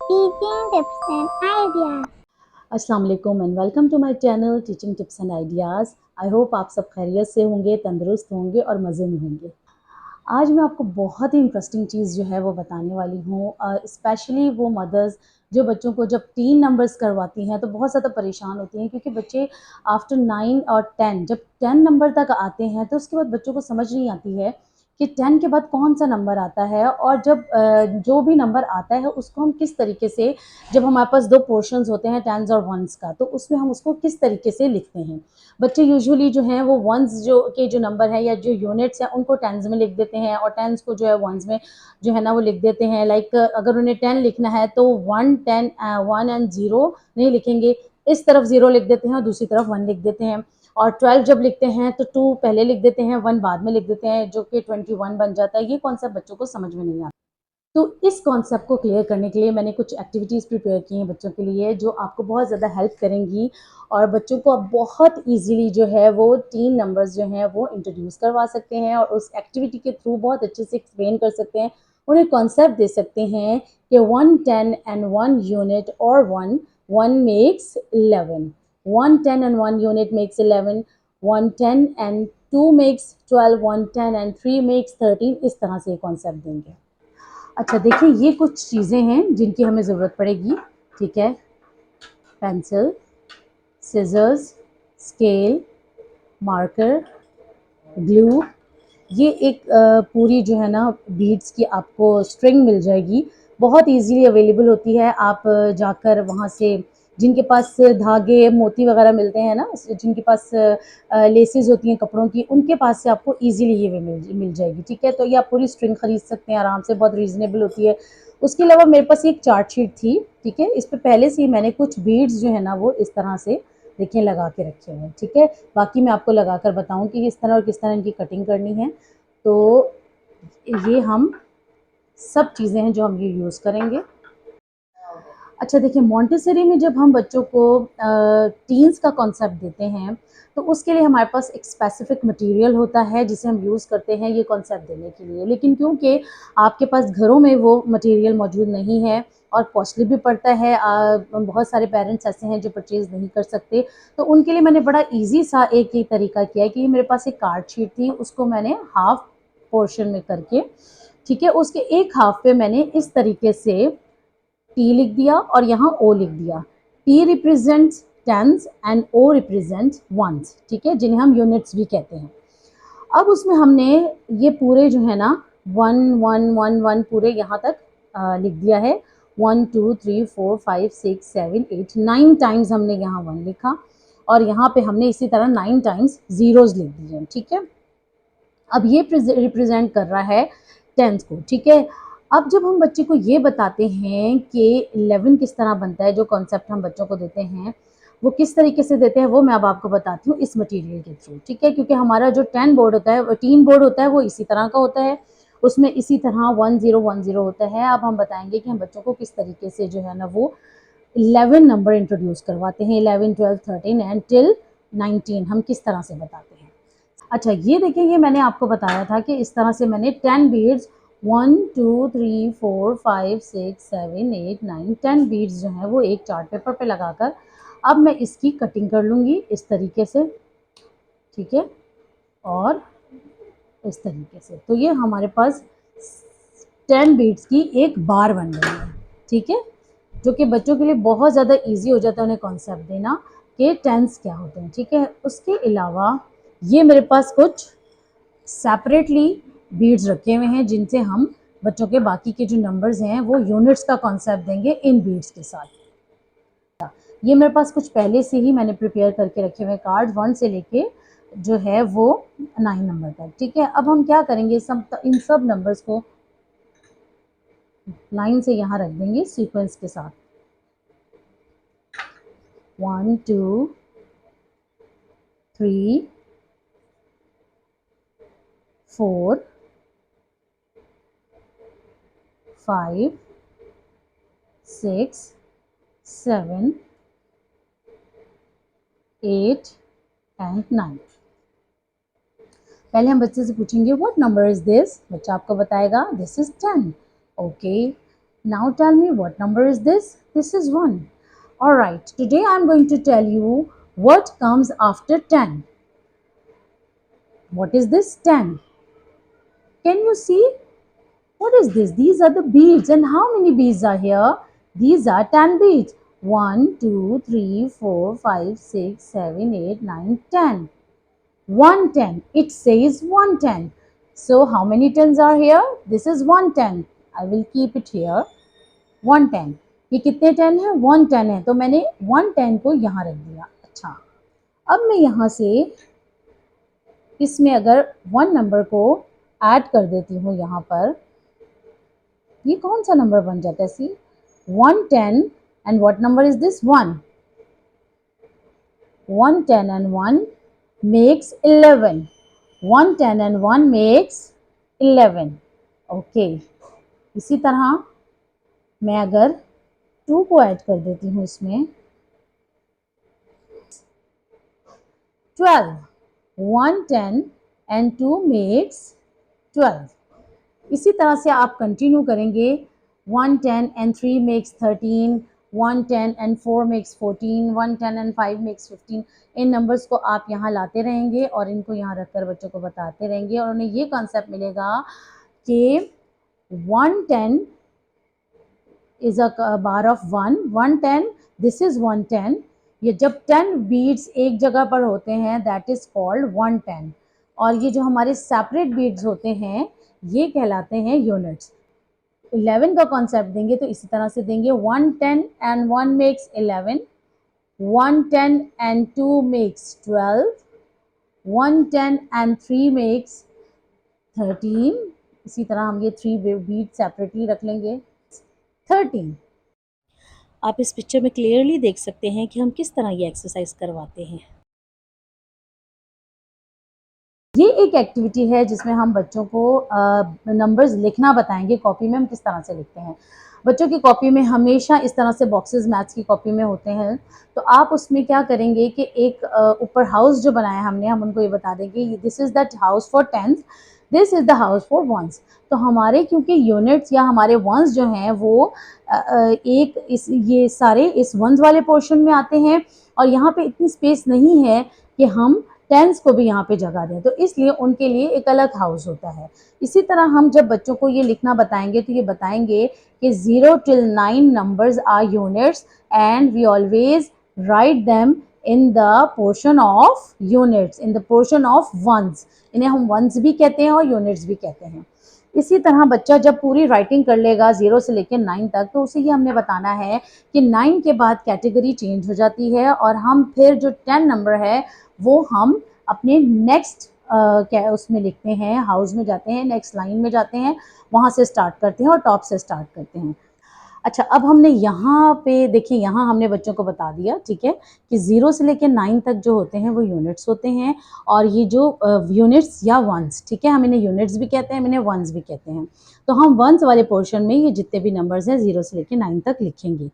Teaching tips and ideas. अस्सलाम वालेकुम and welcome to my channel teaching tips and ideas. I hope आप सब खैरियत से होंगे, तंदुरुस्त होंगे और मज़े में होंगे। आज मैं आपको बहुत ही इंटरेस्टिंग चीज़ जो है वो बताने वाली हूँ। स्पेशली वो मदर्स जो बच्चों को जब 3 नंबर्स करवाती हैं तो बहुत ज़्यादा परेशान होती हैं, क्योंकि बच्चे आफ्टर 9 और 10 जब 10 नंबर तक आते हैं तो उसके बाद बच्चों को समझ नहीं आती है कि 10 के बाद कौन-सा नंबर आता है, और जब जो भी नंबर आता है उसको हम किस तरीके से, जब हमारे पास 2 पोर्शंस होते हैं टेन्स और वन्स का, तो उसमें हम उसको किस तरीके से लिखते हैं। बच्चे यूजुअली जो हैं वो वन्स जो नंबर है या जो यूनिट्स हैं उनको टेंस में लिख देते हैं, और टेंस को जो है वन्स में जो है ना वो लिख देते हैं। लाइक अगर उन्हें 10 लिखना है तो 1 10 1 एंड 0 नहीं लिखेंगे, इस तरफ 0 लिख देते हैं और दूसरी तरफ 1 लिख देते हैं। और 12 जब लिखते हैं तो 2 पहले लिख देते हैं, 1 बाद में लिख देते हैं, जो कि 21 बन जाता है। ये कॉन्सेप्ट बच्चों को समझ में नहीं आता। तो इस कॉन्सेप्ट को क्लियर करने के लिए मैंने कुछ एक्टिविटीज़ प्रिपेयर की हैं बच्चों के लिए, जो आपको बहुत ज़्यादा हेल्प करेंगी, और बच्चों को आप बहुत इजीली जो है वो 3 नंबर्स जो हैं वो इंट्रोड्यूस करवा सकते हैं, और उस एक्टिविटी के थ्रू बहुत अच्छे से एक्सप्लेन कर सकते हैं, उन्हें कॉन्सेप्ट दे सकते हैं कि 1 10 एंड 1 यूनिट और 1 1 makes 11, 1 10 and 1 unit makes 11, 1 10 and 2 makes 12, 1 10 and 3 makes 13। इस तरह से कॉन्सेप्ट देंगे। अच्छा देखिए, ये कुछ चीज़ें हैं जिनकी हमें ज़रूरत पड़ेगी। ठीक है, pencil, scissors, scale, marker, glue. ये एक पूरी जो है ना बीड्स की आपको स्ट्रिंग मिल जाएगी, बहुत इजीली अवेलेबल होती है। आप जाकर वहाँ से, जिनके पास धागे मोती वगैरह मिलते हैं ना, जिनके पास लेसेस होती हैं कपड़ों की, उनके पास से आपको इजीली ये मिल जाएगी। ठीक है, तो ये आप पूरी स्ट्रिंग खरीद सकते हैं आराम से, बहुत रीजनेबल होती है। उसके अलावा मेरे पास एक चार्ट शीट थी। ठीक है, इस पर पहले से ही मैंने कुछ बीड्स जो है ना वो इस तरह से देखिए लगा के रखे हुए हैं। ठीक है, बाकी मैं आपको लगा कर बताऊँ कि किस तरह और किस तरह इनकी कटिंग करनी है। तो ये हम सब चीज़ें हैं जो हम ये यूज़ करेंगे। अच्छा देखिए, मॉन्टेसरी में जब हम बच्चों को टीन्स का कॉन्सेप्ट देते हैं तो उसके लिए हमारे पास एक स्पेसिफिक मटेरियल होता है जिसे हम यूज़ करते हैं ये कॉन्सेप्ट देने के लिए। लेकिन क्योंकि आपके पास घरों में वो मटेरियल मौजूद नहीं है और कॉस्टली भी पड़ता है, बहुत सारे पेरेंट्स ऐसे हैं जो परचेज़ नहीं कर सकते, तो उनके लिए मैंने बड़ा ईजी सा एक ये तरीका किया है कि मेरे पास एक कार्ड शीट थी, उसको मैंने हाफ पोर्शन में करके, ठीक है, उसके एक हाफ पे मैंने इस तरीके से टी लिख दिया और यहाँ ओ लिख दिया। T represents tens and O represents ones, ठीक है, जिन्हें हम यूनिट्स भी कहते हैं। अब उसमें हमने ये पूरे जो है ना 1 1 1 1 पूरे यहाँ तक लिख दिया है। 1 2 3 4 5 6 7 8 9 टाइम्स हमने यहाँ 1 लिखा, और यहाँ पे हमने इसी तरह 9 टाइम्स जीरोज लिख दिए। ठीक है, अब ये रिप्रेजेंट कर रहा है टेंस को। ठीक है, अब जब हम बच्चे को ये बताते हैं कि 11 किस तरह बनता है, जो कॉन्सेप्ट हम बच्चों को देते हैं वो किस तरीके से देते हैं, वो मैं अब आपको बताती हूँ इस मटेरियल के थ्रू। ठीक है, क्योंकि हमारा जो 10 बोर्ड होता है, 3 बोर्ड होता है, वो इसी तरह का होता है, उसमें इसी तरह 1010 होता है। अब हम बताएंगे कि हम बच्चों को किस तरीके से जो है ना वो 11 नंबर इंट्रोड्यूस करवाते हैं, 11 12 13 एंड टिल 19 हम किस तरह से बताते हैं। अच्छा ये देखिए, ये मैंने आपको बताया था कि इस तरह से मैंने 10 बीड्स 1 2 3 4 5 6 7 8 9 10 बीड्स जो हैं वो एक चार्ट पेपर पे लगाकर अब मैं इसकी कटिंग कर लूँगी इस तरीके से। ठीक है, और इस तरीके से, तो ये हमारे पास 10 बीड्स की एक बार बन गई है। ठीक है, जो कि बच्चों के लिए बहुत ज़्यादा इजी हो जाता है उन्हें कॉन्सेप्ट देना कि टेंस क्या होते हैं। ठीक है, उसके अलावा ये मेरे पास कुछ सेपरेटली बीड्स रखे हुए हैं जिनसे हम बच्चों के बाकी के जो नंबर्स हैं वो यूनिट्स का कॉन्सेप्ट देंगे इन बीड्स के साथ। ये मेरे पास कुछ पहले से ही मैंने प्रिपेयर करके रखे हुए कार्ड 1 से लेके जो है वो 9 नंबर तक। ठीक है, अब हम क्या करेंगे, इन सब नंबर्स को लाइन से यहाँ रख देंगे सीक्वेंस के साथ। 1 2 3 4 5 6 7 8 एंड 9। पहले हम बच्चे से पूछेंगे व्हाट नंबर इज दिस, बच्चा आपको बताएगा this is 10। Okay, Now tell me, what number is this? This is 1. Alright, today I am going to tell you what comes after 10. What is this? 10. Can you see? What is this? These are the beads. And how many beads are here? These are 10 beads. 1, 2, 3, 4, 5, 6, 7, 8, 9, 10. 110. It says 110. So how many tens are here? This is 110. I will keep it here. 110. ये कितने 10 है? 110 है, तो मैंने 110 को यहाँ रख दिया. अच्छा, अब मैं यहाँ से इसमें अगर 1 नंबर को ऐड कर देती हूँ यहाँ पर, ये कौन सा नंबर बन जाता है? सी 110 and what number is this? 1. 110 and 1 makes 11. 110 and 1 makes 11. Okay, इसी तरह मैं अगर 2 को ऐड कर देती हूँ इसमें, 12. 110 and 2 makes 12. इसी तरह से आप कंटिन्यू करेंगे. 110 and 3 makes 13. 110 and 4 makes 14. 110 and 5 makes 15. In numbers को आप यहाँ लाते रहेंगे और इनको यहाँ रखकर बच्चों को बताते रहेंगे और उन्हें ये कॉन्सेप्ट मिलेगा कि 110 is a bar of 1. 110, this is 110. ये जब 10 बीड्स एक जगह पर होते हैं, दैट इज कॉल्ड 110. और ये जो हमारे सेपरेट बीड्स होते हैं, ये कहलाते हैं यूनिट्स. 11 का कॉन्सेप्ट देंगे तो इसी तरह से देंगे. 110 and 1 makes 11. 110 and 2 makes 12. 110 and 3 makes 13. इसी तरह हम ये 3 बीड सेपरेटली रख लेंगे. 13. आप इस पिक्चर में क्लियरली देख सकते हैं कि हम किस तरह ये एक्सरसाइज करवाते हैं. ये एक एक्टिविटी है जिसमें हम बच्चों को नंबर्स लिखना बताएंगे. कॉपी में हम किस तरह से लिखते हैं. बच्चों की कॉपी में हमेशा इस तरह से बॉक्सेस मैथ्स की कॉपी में होते हैं. तो आप उसमें क्या करेंगे कि एक ऊपर हाउस जो बनाया हमने, हम उनको ये बता देंगे this is that house for tenth, this is the house for ones. तो हमारे क्योंकि यूनिट्स या हमारे वंस जो हैं वो एक ये सारे इस वंस वाले पोर्शन में आते हैं और यहाँ पे इतनी स्पेस नहीं है कि हम टेंस को भी यहाँ पे जगह दें, तो इसलिए उनके लिए एक अलग हाउस होता है. इसी तरह हम जब बच्चों को ये लिखना बताएंगे तो ये बताएंगे कि 0 till 9 numbers are units and we always write them in the portion of units, in the portion of ones. इन्हें हम ones भी कहते हैं और units भी कहते हैं. इसी तरह बच्चा जब पूरी राइटिंग कर लेगा 0 से लेकर 9 तक, तो उसे ये हमने बताना है कि 9 के बाद कैटेगरी चेंज हो जाती है और हम फिर जो 10 नंबर है वो हम अपने नेक्स्ट क्या उसमें लिखते हैं, हाउस में जाते हैं, नेक्स्ट लाइन में जाते हैं, वहाँ से स्टार्ट करते हैं और टॉप से स्टार्ट करते हैं. अच्छा, अब हमने यहाँ पे देखिए, यहाँ हमने बच्चों को बता दिया, ठीक है, कि 0 से लेकर 9 तक जो होते हैं वो यूनिट्स होते हैं और ये जो यूनिट्स या वंस, ठीक है, हम इन्हें यूनिट्स भी कहते हैं, हम इन्हें वंस भी कहते हैं. तो हम वंस वाले पोर्शन में ये जितने भी नंबर्स हैं 0 से लेकर 9 तक लिखेंगे.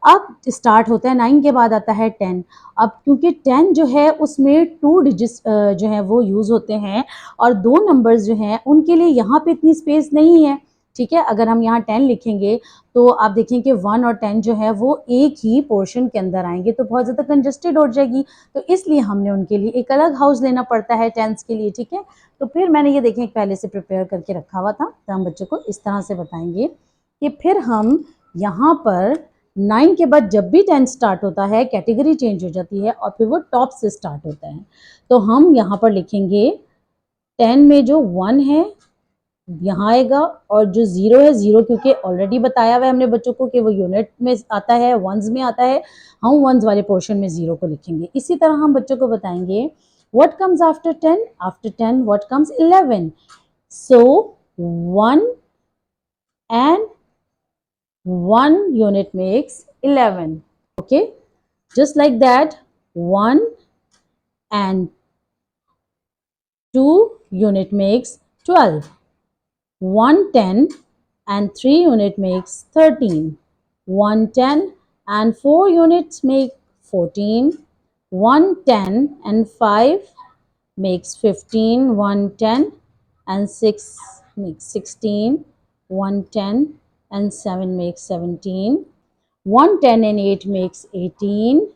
अब स्टार्ट होता है 9 के बाद आता है 10. अब क्योंकि 10 जो है उसमें 2 डिजिट्स जो है वो यूज़ होते हैं और 2 नंबर्स जो हैं उनके लिए यहाँ पे इतनी स्पेस नहीं है, ठीक है. अगर हम यहाँ 10 लिखेंगे तो आप देखें कि 1 और 10 जो है वो एक ही पोर्शन के अंदर आएंगे तो बहुत ज़्यादा कंजस्टेड हो जाएगी. तो इसलिए हमने उनके लिए एक अलग हाउस लेना पड़ता है टेंस के लिए, ठीक है. तो फिर मैंने ये देखें पहले से प्रिपेयर करके रखा हुआ था, तो हम बच्चों को इस तरह से बताएंगे कि फिर हम यहाँ पर 9 के बाद जब भी 10 स्टार्ट होता है कैटेगरी चेंज हो जाती है और फिर वो टॉप से स्टार्ट होता है. तो हम यहाँ पर लिखेंगे 10 में जो 1 है यहाँ आएगा और जो 0 है, 0 क्योंकि ऑलरेडी बताया हुआ है हमने बच्चों को कि वो यूनिट में आता है, वंस में आता है, हम वंस वाले पोर्शन में 0 को लिखेंगे. इसी तरह हम बच्चों को बताएंगे what comes after 10, after 10 what comes 11. So 1 and 1 unit makes 11. Okay, just like that 1 and 2 unit makes 12. 110 and 3 unit makes 13. 110 and 4 units make 14. 110 and 5 makes 15. 110 and 6 makes 16. 110 and 7 makes 17. 1, 10 and 8 makes 18.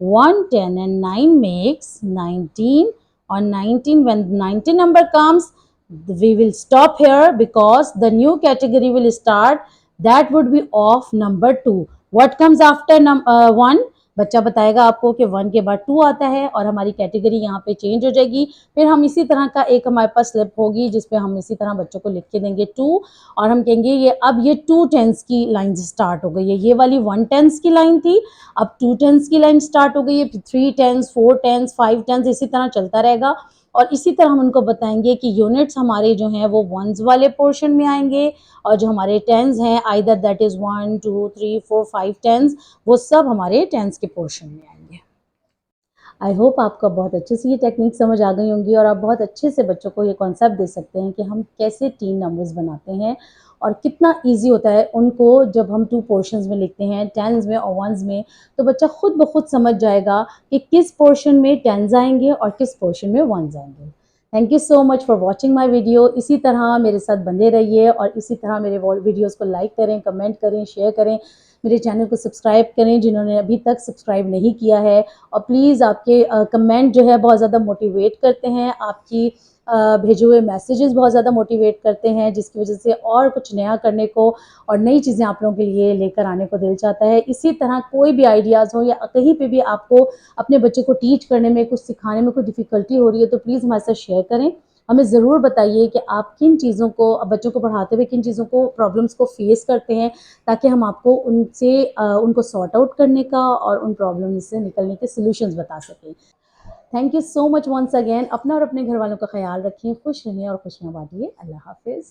1, 10 and 9 makes 19. On 19, when the 19 number comes, we will stop here because the new category will start. That would be of number 2. What comes after 1? बच्चा बताएगा आपको कि 1 के बाद 2 आता है और हमारी कैटेगरी यहाँ पे चेंज हो जाएगी। फिर हम इसी तरह का एक हमारे पास स्लिप होगी जिसपे हम इसी तरह बच्चों को लिख के देंगे 2 और हम कहेंगे ये अब ये 2 टेंस की लाइन स्टार्ट हो गई है। ये वाली 1 टेंस की लाइन थी, अब 2 टेंस की लाइन स्टार्ट हो गई है। 3 टेंस, 4 टेंस, 5 टेंस इसी तरह चलता रहेगा और इसी तरह हम उनको बताएंगे कि यूनिट्स हमारे जो हैं वो वंस वाले पोर्शन में आएंगे और जो हमारे टेंस हैं आइदर दैट इज़ 1, 2, 3, 4, 5 टेंस वो सब हमारे टेंस के पोर्शन में आएंगे। आई होप आपको बहुत अच्छे से ये टेक्निक समझ आ गई होंगी और आप बहुत अच्छे से बच्चों को ये कॉन्सेप्ट दे सकते हैं कि हम कैसे टीन नंबर्स बनाते हैं और कितना इजी होता है उनको जब हम 2 पोर्शंस में लिखते हैं, टेंस में और वंस में, तो बच्चा खुद ब खुद समझ जाएगा कि किस पोर्शन में टेंस आएंगे और किस पोर्शन में वंस आएंगे। Thank you so much for watching my video. इसी तरह मेरे साथ बने रहिए और इसी तरह मेरे वीडियोज़ को लाइक करें, कमेंट करें, शेयर करें, मेरे चैनल को सब्सक्राइब करें जिन्होंने अभी तक सब्सक्राइब नहीं किया है और प्लीज़ आपके कमेंट जो है बहुत ज़्यादा मोटिवेट करते हैं, आपकी भेजे हुए मैसेजेस बहुत ज़्यादा मोटिवेट करते हैं जिसकी वजह से और कुछ नया करने को और नई चीज़ें आप लोगों के लिए लेकर आने को दिल चाहता है। इसी तरह कोई भी आइडियाज़ हो या कहीं पे भी आपको अपने बच्चे को टीच करने में, कुछ सिखाने में कोई डिफ़िकल्टी हो रही है तो प्लीज़ हमारे साथ शेयर करें। हमें ज़रूर बताइए कि आप किन चीज़ों को बच्चों को पढ़ाते हुए किन चीज़ों को प्रॉब्लम्स को फेस करते हैं ताकि हम आपको उनसे उनको सॉर्ट आउट करने का और उन प्रॉब्लम से निकलने के सॉल्यूशंस बता सकें। Thank you so much once again. अपना और अपने घर वालों का ख्याल रखें, खुश रहें और खुशियाँ बांटिए। अल्लाह हाफिज़।